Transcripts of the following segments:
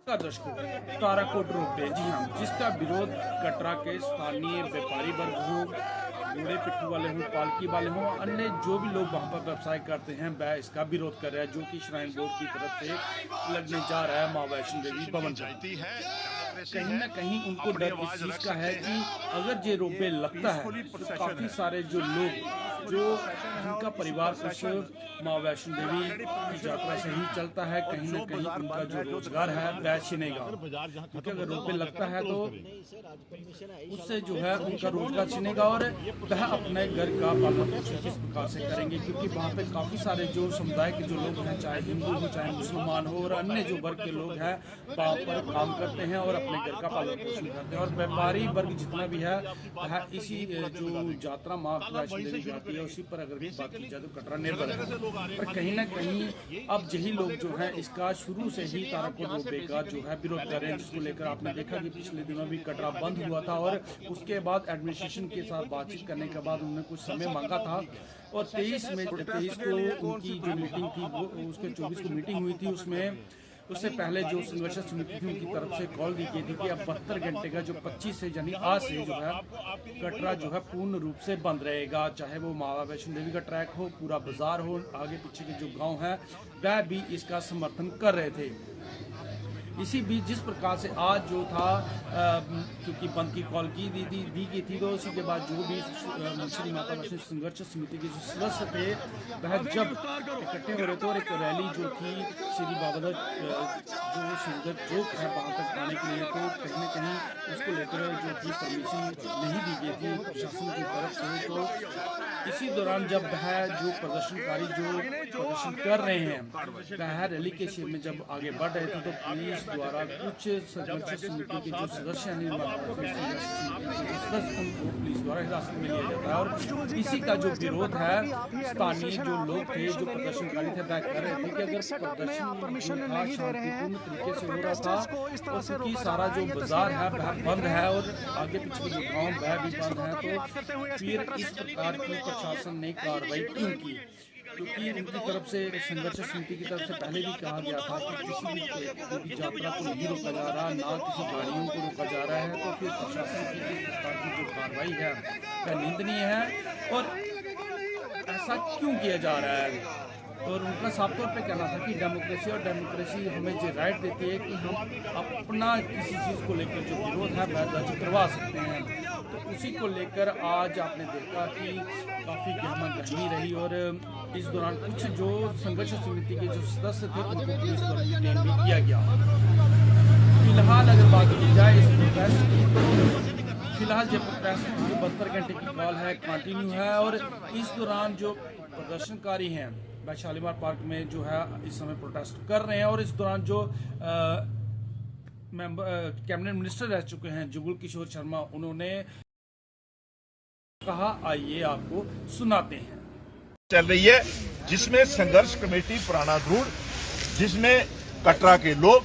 का दर्शकों ताराकोट रोपवे, जी हाँ, जिसका विरोध कटरा के स्थानीय व्यापारी वर्ग हो, घोड़े पिट्ठू वाले हों, पालकी वाले हों, अन्य जो भी लोग वहाँ पर व्यवसाय करते हैं वह इसका विरोध कर रहा है, जो कि श्राइन बोर्ड की तरफ से लगने जा रहा है माँ वैष्णो देवी भवन पर। कहीं ना कहीं उनको डर इस चीज का है कि अगर ये रोपवे लगता है तो काफी सारे जो लोग जो जिनका परिवार उस माँ वैष्णो देवी की यात्रा से ही चलता है, कहीं ना कहीं उनका जो रोजगार है वह छिनेगा, क्योंकि अगर रोपवे लगता है तो उससे जो है उनका रोजगार छिनेगा और वह अपने घर का पालन पोषण किस प्रकार से करेंगे, क्योंकि वहाँ पे काफी सारे जो समुदाय के जो लोग हैं, चाहे हिंदू हो चाहे मुसलमान हो और अन्य जो वर्ग के लोग हैं वहाँ पर काम करते हैं और अपने घर का पालन पोषण करते हैं। और व्यापारी वर्ग जितना भी है वह इसी जो यात्रा माँ वैष्णो देवी जाती है उसी पर अगर बात की जाए तो कटरा निर्भर है। पर कहीं ना कहीं अब यही लोग जो है इसका शुरू से ही ताराकोट रोपवे का जो है विरोध कर रहे हैं, जिसको लेकर आपने देखा कि पिछले दिनों भी कटरा बंद हुआ था और उसके बाद एडमिनिस्ट्रेशन के साथ बातचीत करने के बाद उन्होंने कुछ समय मांगा था और 23 को उनकी जो मीटिंग थी वो उसके 24 को मीटिंग हुई थी। उससे पहले जो संघर्ष समिति थी उनकी तरफ से कॉल दी गई थी कि अब 72 घंटे का जो 25 से यानी आज से जो है कटरा जो है पूर्ण रूप से बंद रहेगा, चाहे वो माँ वैष्णो देवी का ट्रैक हो, पूरा बाजार हो, आगे पीछे के जो गांव हैं वह भी इसका समर्थन कर रहे थे। इसी बीच जिस प्रकार से आज जो था क्योंकि बंद की कॉल की दी गई थी, तो उसी के बाद जो भी श्री माता वैष्णो संघर्ष समिति के जो सदस्य थे वह जब इकट्ठे हो रहे थे और एक रैली जो थी श्री बाबा जो सुंदर चौक है वहाँ तक आने के लिए, तो कहीं ना कहीं उसको लेकर जो थी परमिशन नहीं दी गई थी प्रशासन की तरफ से। तो इसी दौरान जब वह जो प्रदर्शनकारी जो प्रदर्शन कर रहे हैं वह रैली के शेप में जब आगे बढ़ रहे थे तो पुलिस द्वारा कुछ संघर्ष समिति के जो सदस्य हैं पुलिस द्वारा हिरासत में लिया जाता है और इसी का जो विरोध है स्थानीय जो लोग थे जो प्रदर्शनकारी थे वह कर रहे थे कि अगर प्रदर्शन शांतिपूर्ण तरीके से हो रहा था और क्योंकि सारा जो बाजार है वह बंद है और आगे पीछे जो गाँव वह भी बंद है, तो फिर इस प्रकार की प्रशासन ने कार्रवाई क्यों की, क्योंकि उनकी तरफ से संघर्ष समिति की तरफ से पहले भी कहा गया था कि किसी भी यात्रा को नहीं रोका जा रहा, ना किसी गाड़ियों को रोका जा रहा है, तो फिर प्रशासन की इस प्रकार की जो कार्रवाई है वह निंदनीय है और ऐसा क्यों किया जा रहा है। और उनका साफ तौर पे कहना था कि डेमोक्रेसी हमें ये राइट देती है कि हम अपना किसी चीज़ को लेकर जो विरोध है वह दर्ज करवा सकते हैं। तो उसी को लेकर आज आपने देखा कि काफ़ी गहमा गहमी रही और इस दौरान कुछ जो संघर्ष समिति के जो सदस्य थे उनको पुलिस द्वारा डिटेन भी किया गया। फिलहाल अगर बात की जाए इस प्रोटेस्ट की तो फिलहाल ये प्रोटेस्ट जो 72 घंटे की कॉल है कंटिन्यू है और इस दौरान जो प्रदर्शनकारी हैं वह शालीमार पार्क में जो है इस समय प्रोटेस्ट कर रहे हैं और इस दौरान जो कैबिनेट मिनिस्टर रह चुके हैं जुगल किशोर शर्मा, उन्होंने कहा आइए आपको सुनाते हैं। चल रही है जिसमें संघर्ष कमेटी पुराना धूड़, जिसमें कटरा के लोग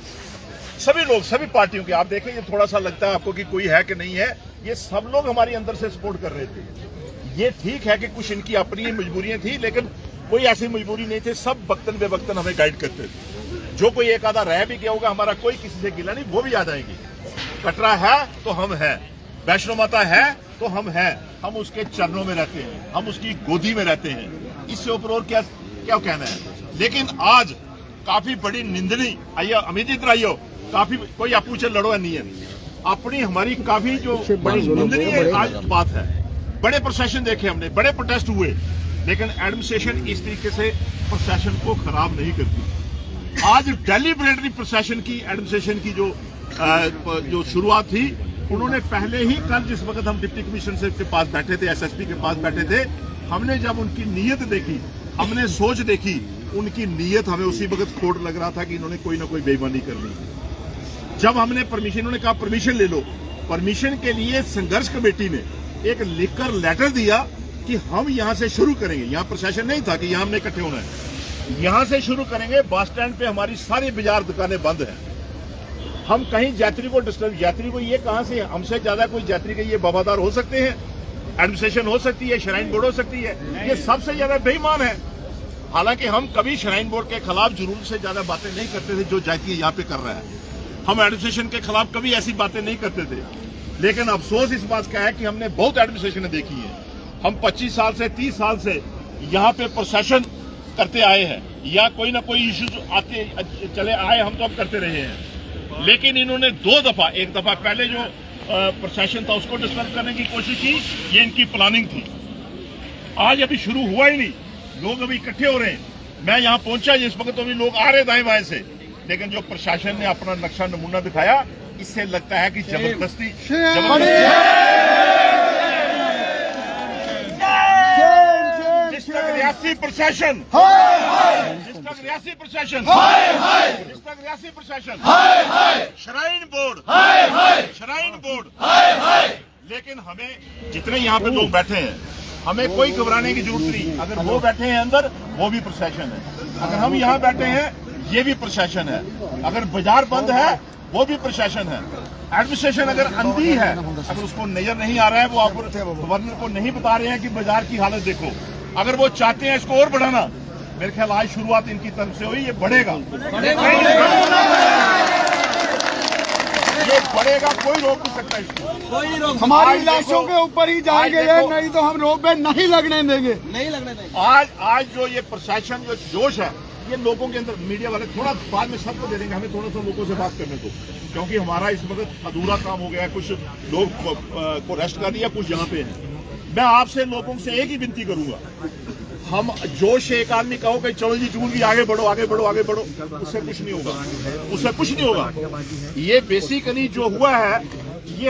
सभी पार्टियों के, आप देखें ये थोड़ा सा लगता है आपको कि कोई है कि नहीं है, ये सब लोग हमारी अंदर से सपोर्ट कर रहे थे। ये ठीक है कि कुछ इनकी अपनी मजबूरियां थी लेकिन कोई ऐसी मजबूरी नहीं थी, सब वक्तन बेवक्तन हमें गाइड करते थे। जो कोई एक आधा रह भी गया होगा हमारा कोई किसी से गिला नहीं, वो भी आ जाएंगे। कटरा है तो हम हैं, वैष्णो माता है तो हम हैं, हम उसके चरणों में रहते हैं, हम उसकी गोदी में रहते हैं, इससे ऊपर और क्या कहना है। लेकिन आज काफी बड़ी निंदनीय, आइयो अमित इधर आइयो, काफी कोई आपू से लड़ो नहीं है, अपनी हमारी काफी जो बड़ी निंदनीय आज बात है। बड़े प्रोसेशन देखे हमने, बड़े प्रोटेस्ट हुए, लेकिन एडमिनिस्ट्रेशन इस तरीके से प्रोसेशन को खराब नहीं करती। आज डेलिबरेटली प्रोसेशन की एडमिनिस्ट्रेशन की जो शुरुआत थी, उन्होंने पहले ही कल जिस वक्त हम डिप्टी कमिश्नर के पास बैठे थे, एसएसपी के पास बैठे थे, हमने जब उनकी नीयत देखी, हमने सोच देखी, उनकी नीयत हमें उसी वक्त खोट लग रहा था कि इन्होंने कोई ना कोई बेईमानी करनी। जब हमने परमिशन, उन्होंने कहा परमिशन ले लो, परमिशन के लिए संघर्ष कमेटी ने एक लिखकर लेटर दिया कि हम यहां से शुरू करेंगे। यहां प्रशासन नहीं था कि यहां हमने इकट्ठे होना है, यहां से शुरू करेंगे। बस स्टैंड पे हमारी सारी बाजार दुकानें बंद हैं, हम कहीं यात्री को डिस्टर्ब, यात्री को ये कहां से, हमसे ज्यादा कोई यात्री के ये वफादार हो सकते हैं, एडमिनिस्ट्रेशन हो सकती है, श्राइन बोर्ड हो सकती है, ये सबसे ज्यादा बेईमान है। हालांकि हम कभी श्राइन बोर्ड के खिलाफ जरूर से ज्यादा बातें नहीं करते थे जो जाती है यहाँ पे कर रहा है। हम एडमिनिस्ट्रेशन के खिलाफ कभी ऐसी बातें नहीं करते थे, लेकिन अफसोस इस बात का है कि हमने बहुत एडमिनिस्ट्रेशन देखी है। हम 25 साल से 30 साल से यहाँ पे प्रशासन करते आए हैं, या कोई ना कोई इश्यूज आते चले आए, हम तो अब करते रहे हैं। लेकिन इन्होंने 2 दफा, एक दफा पहले जो प्रशासन था उसको डिस्टर्ब करने की कोशिश की, ये इनकी प्लानिंग थी। आज अभी शुरू हुआ ही नहीं, लोग अभी इकट्ठे हो रहे हैं। मैं यहाँ पहुंचा जिस वक्त तो अभी लोग आ रहे दाएं बाएं से, लेकिन जो प्रशासन ने अपना नक्शा नमूना दिखाया, इससे लगता है कि जबरदस्ती रियासी प्रशासन, जिसका रियासी प्रशासन, जिसका रियासी प्रशासन, श्राइन बोर्ड। लेकिन हमें जितने यहाँ पे लोग बैठे हैं, हमें कोई घबराने की जरूरत नहीं। अगर वो बैठे हैं अंदर, वो भी प्रशासन है। अगर हम यहाँ बैठे हैं, ये भी प्रशासन है। अगर बाजार बंद है, वो भी प्रशासन है। एडमिनिस्ट्रेशन अगर अंधी है, अगर उसको नजर नहीं आ रहा है, वो आप गवर्नर को नहीं बता रहे हैं कि बाजार की हालत देखो, अगर वो चाहते हैं इसको और बढ़ाना, मेरे ख्याल आज शुरुआत इनकी तरफ से हुई, ये बढ़ेगा, ये बढ़ेगा, कोई रोक नहीं सकता इसको। हमारी लाशों के ऊपर ही जाएंगे ये, नहीं तो हम रोड पे नहीं लगने देंगे। आज जो ये प्रशासन जो जोश है, ये लोगों के अंदर, मीडिया वाले थोड़ा बाद में सबको दे देंगे, हमें थोड़ा सा लोगों से बात करने दो, क्योंकि हमारा इस वक्त अधूरा काम हो गया है। कुछ लोग को अरेस्ट कर दिया, कुछ यहाँ पे हैं। मैं आपसे लोगों से एक ही विनती करूंगा, हम जोश से एक आदमी कहो कि चलो जी चूल की आगे बढ़ो, आगे बढ़ो, आगे बढ़ो, उससे कुछ नहीं होगा, उससे कुछ नहीं होगा। ये बेसिकली जो हुआ है, ये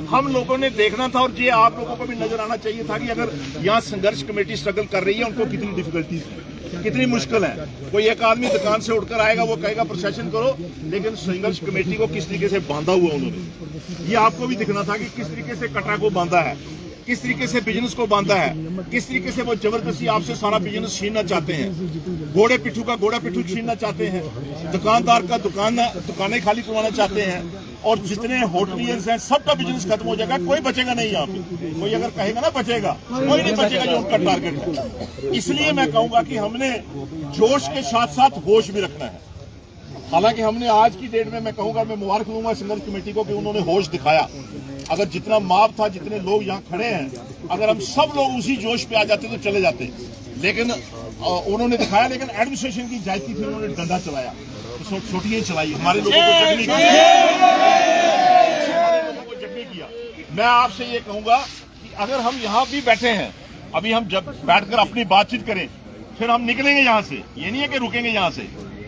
हम लोगों ने देखना था, और ये आप लोगों को भी नजर आना चाहिए था कि अगर यहाँ संघर्ष कमेटी स्ट्रगल कर रही है, उनको कितनी डिफिकल्टीज, कितनी मुश्किल है। कोई एक आदमी दुकान से उठकर आएगा, वो कहेगा प्रशासन करो, लेकिन संघर्ष कमेटी को किस तरीके से बांधा हुआ उन्होंने, ये आपको भी दिखना था कि किस तरीके से कटरा को बांधा है, किस तरीके से बिजनेस को बांधा है, किस तरीके से वो जबरदस्ती आपसे सारा बिजनेस छीनना चाहते हैं, घोड़े पिट्ठू का घोड़ा पिट्ठू छीनना चाहते हैं, दुकानदार का दुकानें खाली करवाना चाहते हैं, और जितने होटलियंस हैं सबका बिजनेस खत्म हो जाएगा, कोई बचेगा नहीं यहाँ पे। कोई अगर कहेगा ना बचेगा, कोई नहीं बचेगा जो उनका टारगेट है। इसलिए मैं कहूंगा कि हमने जोश के साथ साथ होश भी रखना है। हालांकि हमने आज की डेट में, मैं कहूंगा, मैं मुबारक दूंगा संघर्ष कमेटी को कि उन्होंने होश दिखाया। अगर जितना माप था, जितने लोग यहाँ खड़े हैं, अगर हम सब लोग उसी जोश पे आ जाते तो चले जाते, लेकिन उन्होंने दिखाया। लेकिन एडमिनिस्ट्रेशन की जायती थी, उन्होंने डंडा चलाया, तो छोटियां चलाई, हमारे लोगों को जख्मी किया। मैं आपसे ये कहूंगा कि अगर हम यहाँ भी बैठे हैं, अभी हम जब बैठकर अपनी बातचीत करें, फिर हम निकलेंगे यहाँ से, ये नहीं है कि रुकेंगे यहाँ से।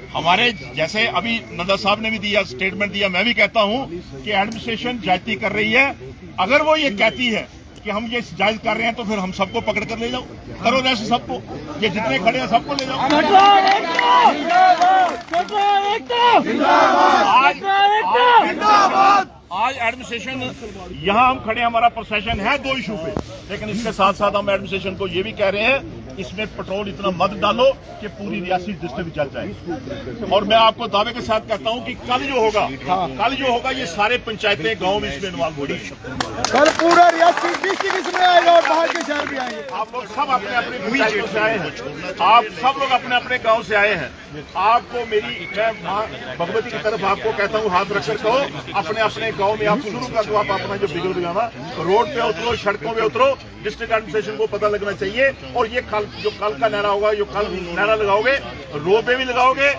हमारे जैसे अभी नड्डा साहब ने भी दिया, स्टेटमेंट दिया, मैं भी कहता हूं कि एडमिनिस्ट्रेशन जायती कर रही है। अगर वो ये कहती है कि हम ये जायज कर रहे हैं, तो फिर हम सबको पकड़ कर ले जाओ, करो जैसे सबको, ये जितने खड़े हैं सबको ले जाओ। आज एडमिनिस्ट्रेशन, यहाँ हम खड़े, हमारा प्रशासन है 2 इशू पे, लेकिन इसके साथ साथ हम एडमिनिस्ट्रेशन को ये भी कह रहे हैं, इसमें पेट्रोल इतना मत डालो कि पूरी रियासी डिस्ट्रिक्ट जल जाए। और मैं आपको दावे के साथ कहता हूं कि कल जो होगा, ये सारे पंचायतें, गांव में इसमें इन्वॉल्व होगी। कल पूरा रियासी डिस्ट्रिक्ट इसमें आएगा और बाहर के शहर भी आएंगे। आप लोग सब अपने अपने पंचायतों से आए हैं, आप सब लोग अपने अपने गाँव से आए हैं। आपको मैं माँ भगवती की तरफ आपको कहता हूँ, हाथ रखकर कहो, अपने अपने गाँव में आप शुरू कर दो, आप अपना जो बिगड़ लगाना, रोड पे उतरो, सड़कों पे उतरो, डिस्ट्रिक्ट एडमिनिस्ट्रेशन को पता लगना चाहिए। और ये जो कल का नारा होगा, जो कल नारा लगाओगे, रोड पे भी लगाओगे,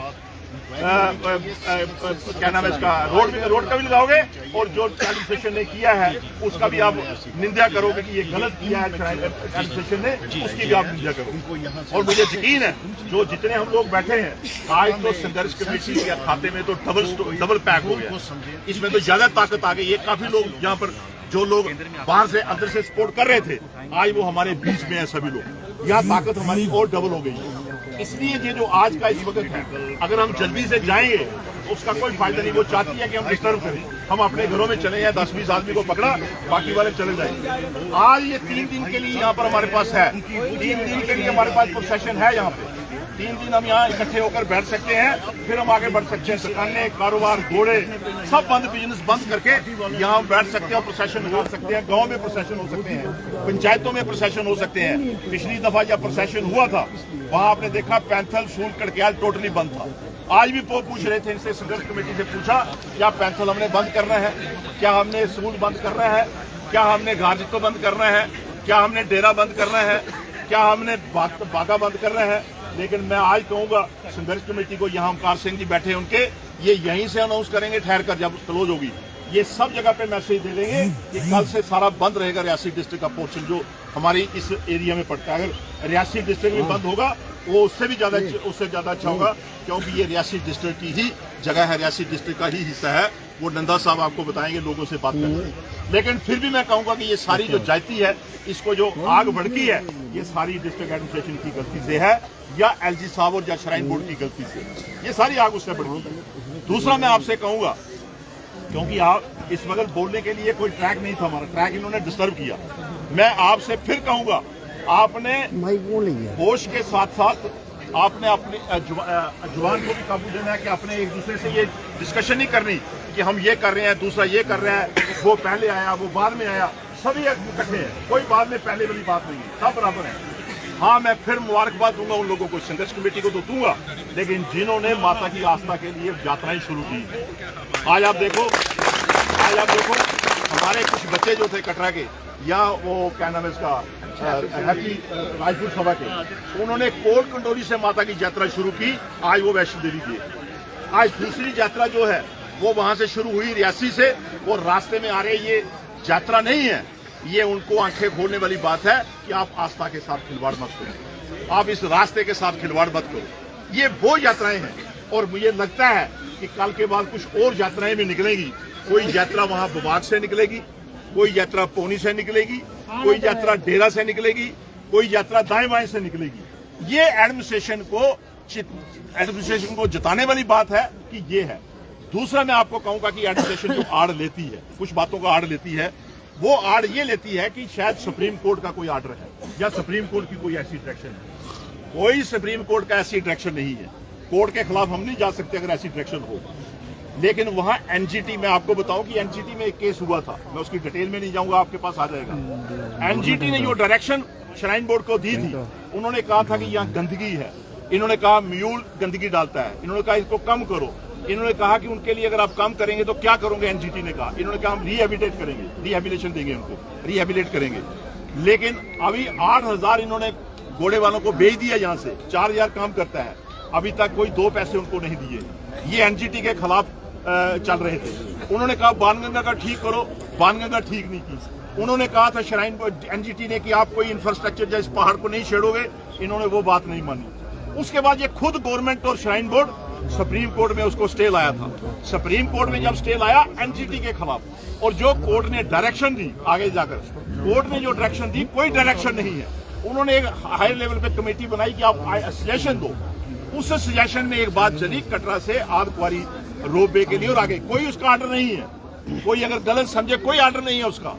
क्या नाम है इसका, रोड का भी लगाओगे, और जो एडमिनिस्ट्रेशन ने किया है उसका भी आप निंदा करोगे कि ये गलत किया है एडमिनिस्ट्रेशन ने, उसकी भी आप निंदा करोगे। और मुझे यकीन है, जो जितने हम लोग बैठे हैं, आज तो संघर्ष कमेटी के खाते में तो डबल पैक हो गया, इसमें तो ज्यादा ताकत आ गई है। काफी लोग यहाँ पर, जो लोग बाहर से अंदर से सपोर्ट कर रहे थे, आज वो हमारे बीच में है, सभी लोग, यहाँ ताकत हमारी और डबल हो गई। इसलिए ये जो आज का इस वक्त है, अगर हम जल्दी से जाएंगे तो उसका कोई फायदा नहीं। वो चाहती है कि हम डिस्टर्ब करें, हम अपने घरों में चले जाए, 10-20 आदमी को पकड़ा, बाकी वाले चले जाएंगे। आज ये 3 दिन के लिए यहाँ पर हमारे पास है, 3 दिन के लिए हमारे पास प्रोसेशन है यहाँ पे। 3 दिन हम यहाँ इकट्ठे होकर बैठ सकते हैं, फिर हम आगे बढ़ सकते हैं। दुकानें, कारोबार, घोड़े सब बंद, बिजनेस बंद करके यहाँ बैठ सकते हैं, प्रोसेशन निकाल सकते हैं, गांव में प्रोसेशन हो सकते हैं, पंचायतों में प्रोसेशन हो सकते हैं। पिछली दफा जब प्रोसेशन हुआ था, वहां आपने देखा पैंथल, सूल, कड़कयाल टोटली बंद था। आज भी पूछ रहे थे इनसे, संघर्ष कमेटी से पूछा क्या पैंथल हमने बंद करना है, क्या हमने स्कूल बंद करना है, क्या हमने घाट को बंद करना है, क्या हमने डेरा बंद करना है, क्या हमने बागा बंद करना है। लेकिन मैं आज कहूंगा संघर्ष कमेटी को, यहाँ ओमकार सिंह जी बैठे हैं उनके, ये यहीं से अनाउंस करेंगे ठहर कर जब क्लोज होगी। ये सब जगह पे मैसेज दे देंगे कि कल से सारा बंद रहेगा रियासी डिस्ट्रिक्ट का पोर्शन जो हमारी इस एरिया में पड़ता है। अगर रियासी डिस्ट्रिक्ट में बंद होगा वो उससे ज्यादा अच्छा होगा, क्योंकि ये रियासी डिस्ट्रिक्ट की ही जगह है, रियासी डिस्ट्रिक्ट का ही हिस्सा है। वो नंदा साहब आपको बताएंगे लोगों से बात करके। लेकिन फिर भी मैं कहूंगा कि ये सारी जो जाति है, इसको जो आग भड़की है, ये सारी डिस्ट्रिक्ट एडमिनिस्ट्रेशन की गलती से है, या एलजी साहब और या श्राइन बोर्ड की गलती से, ये सारी आग उससे भड़की है। दूसरा मैं आपसे कहूंगा, क्योंकि आप इस वक्त बोलने के लिए कोई ट्रैक नहीं था, हमारा ट्रैक इन्होंने डिस्टर्ब किया। मैं आपसे फिर कहूंगा, आपने होश के साथ साथ आपने अपनी जुबान को भी काबू देना है कि अपने एक दूसरे से ये डिस्कशन नहीं करनी कि हम ये कर रहे हैं, दूसरा ये कर रहा है, वो पहले आया वो बाद में आया, सभी इकट्ठे हैं, कोई बाद में पहले वाली बात नहीं है, सब बराबर है। हाँ, मैं फिर मुबारकबाद दूंगा उन लोगों को, संघर्ष कमेटी को तो दूंगा, लेकिन जिन्होंने माता की आस्था के लिए यात्राएं शुरू की। आज आप देखो हमारे कुछ बच्चे जो थे कटरा के, या वो क्या नाम है इसका हैप्पी राजपूत सभा के, उन्होंने कोट कंडोली से माता की यात्रा शुरू की, आज वो वैष्णो देवी की। आज दूसरी यात्रा जो है वो वहां से शुरू हुई रियासी से, वो रास्ते में आ रहे, ये यात्रा नहीं है, ये उनको आंखें खोलने वाली बात है कि आप आस्था के साथ खिलवाड़ मत करो, आप इस रास्ते के साथ खिलवाड़ मत करो। ये वो यात्राएं हैं, और मुझे लगता है कि कल के बाद कुछ और यात्राएं भी निकलेगी। कोई यात्रा वहां बबाग से निकलेगी, कोई यात्रा पौनी से निकलेगी, कोई यात्रा डेरा से निकलेगी, कोई यात्रा दाएं बाएं से निकलेगी। ये एडमिनिस्ट्रेशन को जताने वाली बात है कि ये है। दूसरा मैं आपको कहूंगा कि एडमिनिस्ट्रेशन जो आड़ लेती है, कुछ बातों का आड़ लेती है, वो आड़ ये लेती है कि शायद सुप्रीम कोर्ट का कोई आर्डर है या सुप्रीम कोर्ट की कोई ऐसी डायरेक्शन है। कोई सुप्रीम कोर्ट का ऐसी डायरेक्शन नहीं है, कोर्ट के खिलाफ हम नहीं जा सकते अगर ऐसी डायरेक्शन हो। लेकिन वहां एनजीटी में आपको बताऊं कि एनजीटी में एक केस हुआ था, मैं उसकी डिटेल में नहीं जाऊंगा, आपके पास आ जाएगा। एनजीटी ने जो डायरेक्शन श्राइन बोर्ड को दी थी, उन्होंने कहा था कि यहाँ गंदगी है, इन्होंने कहा म्यूल गंदगी डालता है, इन्होंने कहा इसको कम करो, इन्होंने कहा कि उनके लिए अगर आप काम करेंगे तो क्या करोगे, एनजीटी ने कहा, इन्होंने कहा हम रिहेबिलिटेट करेंगे, रिहेबिलिटेशन देंगे उनको, रिहेबिलिटेट करेंगे। लेकिन अभी 8000 इन्होंने घोड़े वालों को भेज दिया, यहाँ से 4000 काम करता है, अभी तक कोई 2 पैसे उनको नहीं दिए। ये एनजीटी के खिलाफ चल रहे थे। उन्होंने कहा बाणगंगा का ठीक करो, बाणगंगा ठीक नहीं की। उन्होंने कहा था श्राइन बोर्ड एनजीटी ने कि आप कोई इंफ्रास्ट्रक्चर या इस पहाड़ को नहीं छेड़ोगे, इन्होंने वो बात नहीं मानी। उसके बाद ये खुद गवर्नमेंट और श्राइन बोर्ड सुप्रीम कोर्ट में उसको स्टे लाया था। सुप्रीम कोर्ट में जब स्टे लाया एनजीटी के खिलाफ, और जो कोर्ट ने डायरेक्शन दी, आगे जाकर कोर्ट ने जो डायरेक्शन दी, कोई डायरेक्शन नहीं है। उन्होंने एक हाई लेवल पे कमेटी बनाई कि आप सजेशन दो। उस सजेशन में एक बात चली, कटरा से आदकुआरी रोपवे के लिए, और आगे कोई उसका आर्डर नहीं है। कोई अगर गलत समझे, कोई आर्डर नहीं है उसका।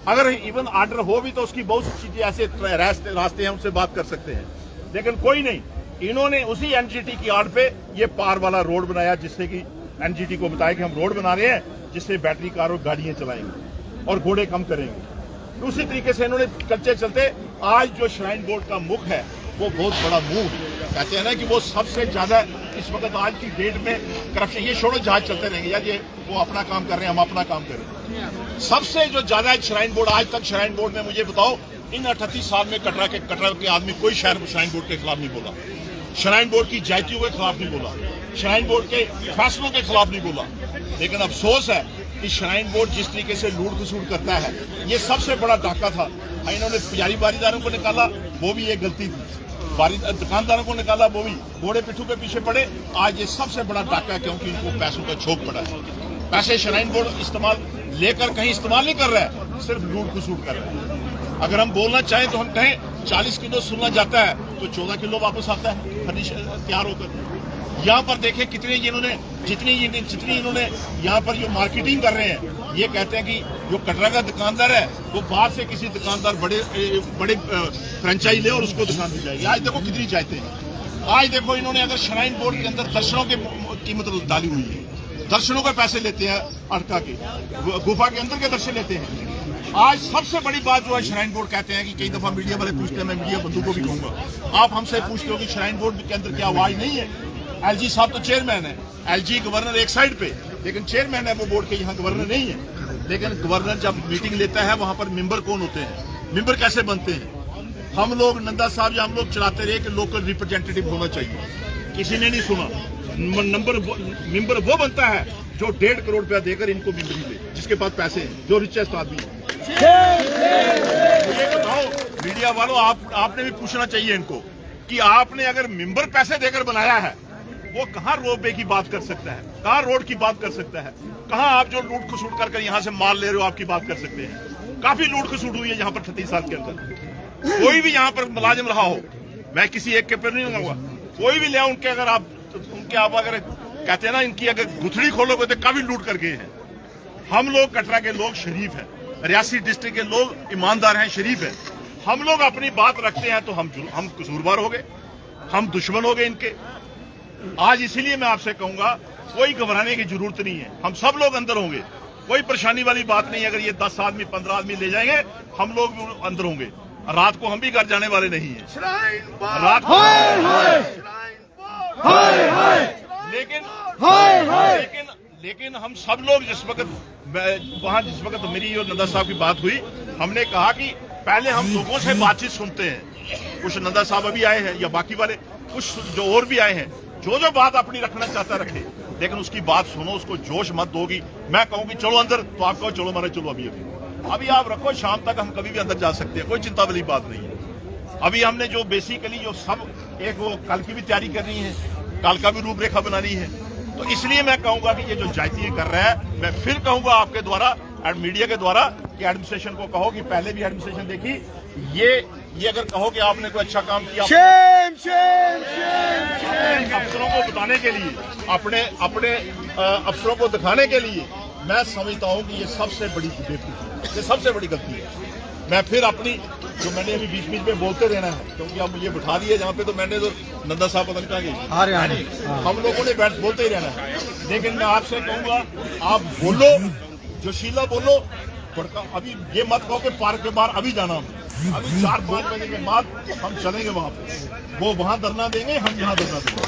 अगर इवन आर्डर हो भी तो उसकी बहुत सी चीजें ऐसे रास्ते हैं, उनसे बात कर सकते हैं, लेकिन कोई नहीं। इन्होंने उसी एनजीटी की आड़ पे ये पार वाला रोड बनाया, जिससे कि एनजीटी को बताया कि हम रोड बना रहे हैं जिससे बैटरी कार और गाड़ियां चलाएंगे और घोड़े कम करेंगे। उसी तरीके से इन्होंने चलते चलते आज जो श्राइन बोर्ड का मुख है वो बहुत बड़ा मुंह, कहते हैं ना कि वो सबसे ज्यादा इस वक्त आज की डेट में करप्शन, ये छोड़ो जहाज चलते रहेंगे यार, ये वो अपना काम कर रहे हैं, हम अपना काम करें। सबसे जो ज्यादा श्राइन बोर्ड, आज तक श्राइन बोर्ड में मुझे बताओ, इन 38 साल में कटरा के आदमी कोई शहर श्राइन बोर्ड के खिलाफ नहीं बोला, श्राइन बोर्ड की जातियों के खिलाफ नहीं बोला, श्राइन बोर्ड के फैसलों के खिलाफ नहीं बोला। लेकिन अफसोस है कि श्राइन बोर्ड जिस तरीके से लूट खसूट करता है, ये सबसे बड़ा डाका था। इन्होंने पुजारी बारीदारों को निकाला, वो भी एक गलती थी, दुकानदारों को निकाला, वो भी घोड़े पिट्ठू के पीछे पड़े। आज ये सबसे बड़ा डाका है, क्योंकि इनको पैसों का छोक पड़ा है। पैसे श्राइन बोर्ड इस्तेमाल लेकर कहीं इस्तेमाल नहीं कर रहा है, सिर्फ लूट खसूट कर रहा है। अगर हम बोलना चाहें तो हम कहें 40 किलो सुनना जाता है तो 14 किलो वापस आता है फर्नीचर तैयार होकर। यहाँ पर देखें कितने जितनी इन्होंने यहाँ पर जो मार्केटिंग कर रहे हैं, ये कहते हैं कि जो कटरा का दुकानदार है वो बाहर से किसी दुकानदार बड़े फ्रेंचाइज ले और उसको दुकान दी जाएगी। आज देखो कितनी चाहते हैं। आज देखो इन्होंने अगर श्राइन बोर्ड के अंदर दर्शनों की कीमत डाली हुई है, दर्शनों के पैसे लेते हैं, अटका के गुफा के अंदर के दर्शन लेते हैं। आज सबसे बड़ी बात जो है, श्राइन बोर्ड कहते हैं कि कई दफा मीडिया वाले पूछते हैं, मैं मीडिया बंधु को भी कहूंगा, आप हमसे पूछते हो कि श्राइन बोर्ड के अंदर क्या आवाज नहीं है। एलजी साहब तो चेयरमैन है, एलजी गवर्नर एक साइड पे, लेकिन चेयरमैन है वो बोर्ड के, यहाँ गवर्नर नहीं है। लेकिन गवर्नर जब मीटिंग लेता है वहां पर मेंबर कौन होते हैं, मेंबर कैसे बनते हैं? हम लोग नंदा साहब या हम लोग चलाते रहे कि लोकल रिप्रेजेंटेटिव होना चाहिए, किसी ने नहीं सुना। मेंबर वो बनता है जो 1.5 करोड़ रुपया देकर इनको मेंबरी ले, जिसके पास पैसे हैं, जो रिचेस्ट आदमी है। ये बताओ मीडिया वालों, आपने भी पूछना चाहिए इनको कि आपने अगर मेंबर पैसे देकर बनाया है, वो कहाँ रोपवे की बात कर सकता है, कहाँ रोड की बात कर सकता है, कहाँ आप जो लूट खसूट कर यहाँ से माल ले रहे हो आपकी बात कर सकते हैं? काफी लूट खसूट हुई है यहाँ पर 36 साल के अंदर। कोई भी यहाँ पर मुलाजिम रहा हो, मैं किसी एक के पर नहीं लगाऊंगा, कोई भी ले उनके अगर आप अगर कहते हैं ना इनकी अगर गुथड़ी खोलोगे तो काफी लूट कर गए हैं। हम लोग कटरा के लोग शरीफ हैं, रियासी डिस्ट्रिक्ट के लोग ईमानदार हैं, शरीफ हैं। हम लोग अपनी बात रखते हैं तो हम कसूरवार हो गए, हम दुश्मन हो गए इनके। आज इसीलिए मैं आपसे कहूंगा कोई घबराने की जरूरत नहीं है, हम सब लोग अंदर होंगे, कोई परेशानी वाली बात नहीं। अगर ये 10 आदमी 15 आदमी ले जाएंगे, हम लोग भी अंदर होंगे। रात को हम भी घर जाने वाले नहीं है, रात को लेकिन हम सब लोग जिस वक्त मेरी और नंदा साहब की बात हुई, हमने कहा कि पहले हम लोगों से बातचीत सुनते हैं। कुछ नंदा साहब अभी आए हैं या बाकी वाले कुछ जो और भी आए हैं, जो बात अपनी रखना चाहता रखे, लेकिन उसकी बात सुनो, उसको जोश मत दोगी। मैं कहूँगी चलो अंदर, तो आप कहो चलो मारे चलो अभी आप रखो, शाम तक हम कभी भी अंदर जा सकते हैं, कोई चिंता वाली बात नहीं है। अभी हमने जो बेसिकली जो सब एक वो कल की भी तैयारी करनी है, कल का भी रूपरेखा बनानी है। तो इसलिए मैं कहूंगा कि ये जो जायती कर रहा है, मैं फिर कहूंगा आपके द्वारा मीडिया के द्वारा कि एडमिनिस्ट्रेशन को कहो कि पहले भी एडमिनिस्ट्रेशन देखी, ये अगर कहो कि आपने कोई अच्छा काम किया, अफसरों को बताने के लिए, अपने अफसरों को दिखाने के लिए, मैं समझता हूं कि ये सबसे बड़ी बेवकूफी है, ये सबसे बड़ी गलती है। मैं फिर अपनी जो मैंने अभी बीच में बोलते रहना है, क्योंकि आप मुझे बिठा दिए जहाँ पे, तो मैंने तो नंदा साहब पता नहीं कहा गए, हम लोगों ने बोलते ही रहना है। लेकिन मैं आपसे कहूंगा आप बोलो, जोशीला बोलो, अभी ये मत कहो कि पार्क के बाहर अभी जाना, अभी 4-5 बजे के बाद हम चलेंगे वहां पे, वो वहां धरना देंगे, हम यहाँ धरना देंगे।